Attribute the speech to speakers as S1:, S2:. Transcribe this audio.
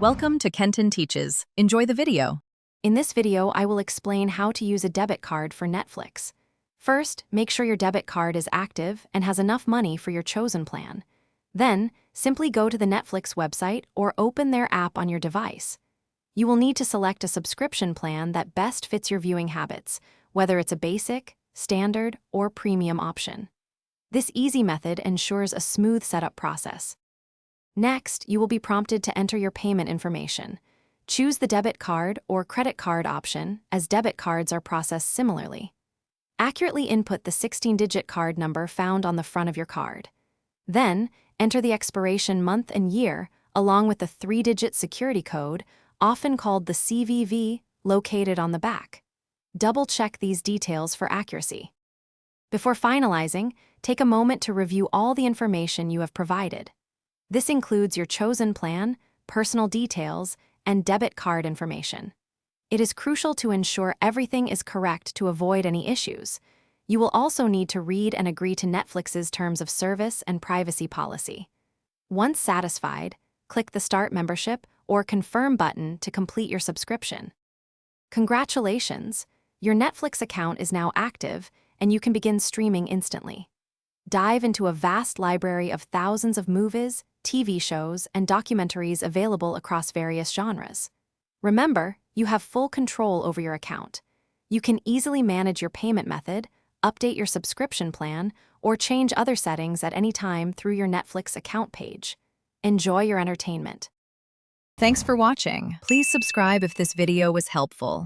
S1: Welcome to Kenton Teaches. Enjoy the video.
S2: In this video, I will explain how to use a debit card for Netflix. First, make sure your debit card is active and has enough money for your chosen plan. Then, simply go to the Netflix website or open their app on your device. You will need to select a subscription plan that best fits your viewing habits, whether it's a basic, standard, or premium option. This easy method ensures a smooth setup process. Next, you will be prompted to enter your payment information. Choose the debit card or credit card option, as debit cards are processed similarly. Accurately input the 16-digit card number found on the front of your card. Then, enter the expiration month and year, along with the 3-digit security code, often called the CVV, located on the back. Double-check these details for accuracy. Before finalizing, take a moment to review all the information you have provided. This includes your chosen plan, personal details, and debit card information. It is crucial to ensure everything is correct to avoid any issues. You will also need to read and agree to Netflix's terms of service and privacy policy. Once satisfied, click the Start Membership or Confirm button to complete your subscription. Congratulations! Your Netflix account is now active, and you can begin streaming instantly. Dive into a vast library of thousands of movies, TV shows, and documentaries available across various genres. Remember, you have full control over your account. You can easily manage your payment method, update your subscription plan, or change other settings at any time through your Netflix account page. Enjoy your entertainment.
S1: Thanks for watching. Please subscribe if this video was helpful.